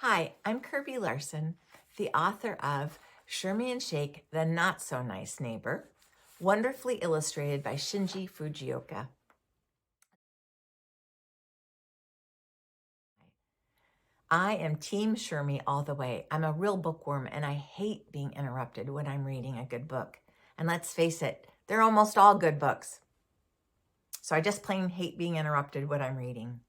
Hi, I'm Kirby Larson, the author of Shermy Shake, the Not-So-Nice Neighbor, wonderfully illustrated by Shinji Fujioka. I am Team Shermy all the way. I'm a real bookworm and I hate being interrupted when I'm reading a good book. And let's face it, they're almost all good books. So I just plain hate being interrupted when I'm reading.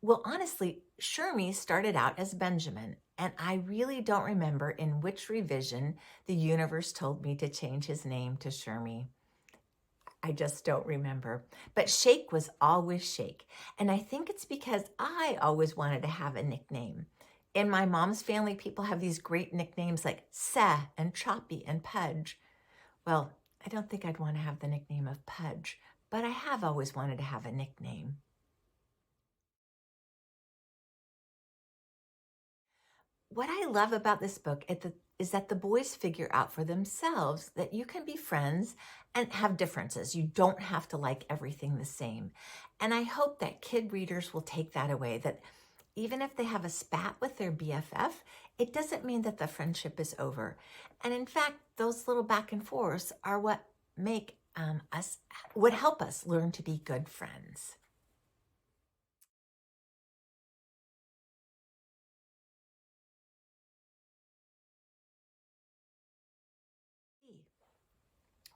Well, honestly, Shermy started out as Benjamin, and I really don't remember in which revision the universe told me to change his name to Shermy. I just don't remember. But Shake was always Shake, and I think it's because I always wanted to have a nickname. In my mom's family, people have these great nicknames like Seh and Choppy and Pudge. Well, I don't think I'd want to have the nickname of Pudge, but I have always wanted to have a nickname. What I love about this book is that the boys figure out for themselves that you can be friends and have differences. You don't have to like everything the same. And I hope that kid readers will take that away, that even if they have a spat with their BFF, it doesn't mean that the friendship is over. And in fact, those little back and forths are what would help us learn to be good friends.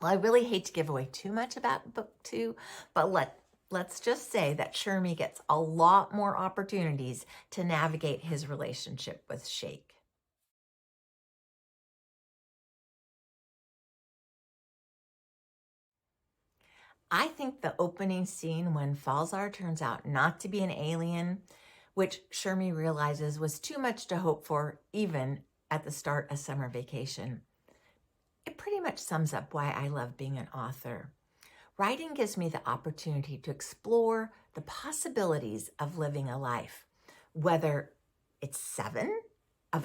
Well, I really hate to give away too much about book 2, but let's just say that Shermy gets a lot more opportunities to navigate his relationship with Shake. I think the opening scene when Falzar turns out not to be an alien, which Shermy realizes was too much to hope for even at the start of summer vacation, it pretty much sums up why I love being an author. Writing gives me the opportunity to explore the possibilities of living a life, whether it's of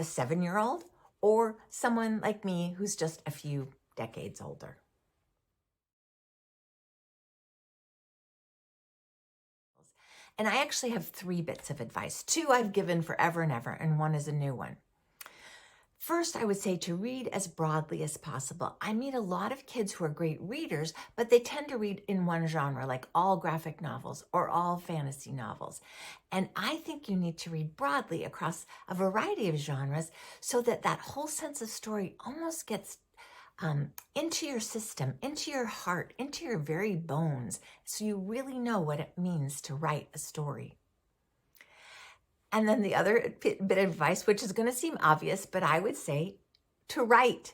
a 7-year-old, or someone like me who's just a few decades older. And I actually have 3 bits of advice. 2 I've given forever and ever, and 1 is a new one. First, I would say to read as broadly as possible. I meet a lot of kids who are great readers, but they tend to read in one genre, like all graphic novels or all fantasy novels. And I think you need to read broadly across a variety of genres so that that whole sense of story almost gets into your system, into your heart, into your very bones, so you really know what it means to write a story. And then the other bit of advice, which is going to seem obvious, but I would say to write.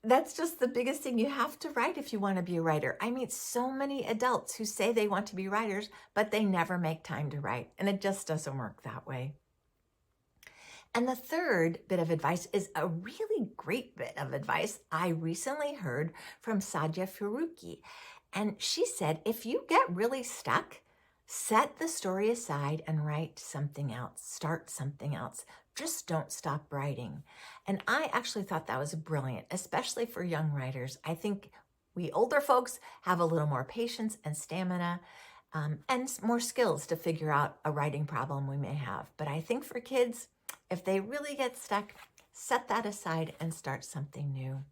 That's just the biggest thing. You have to write if you want to be a writer. I meet so many adults who say they want to be writers, but they never make time to write. And it just doesn't work that way. And the third bit of advice is a really great bit of advice I recently heard from Sadia Faruqi. And she said, if you get really stuck, set the story aside and write something else. Start something else. Just don't stop writing. And I actually thought that was brilliant, especially for young writers. I think we older folks have a little more patience and stamina and more skills to figure out a writing problem we may have. But I think for kids, if they really get stuck, set that aside and start something new.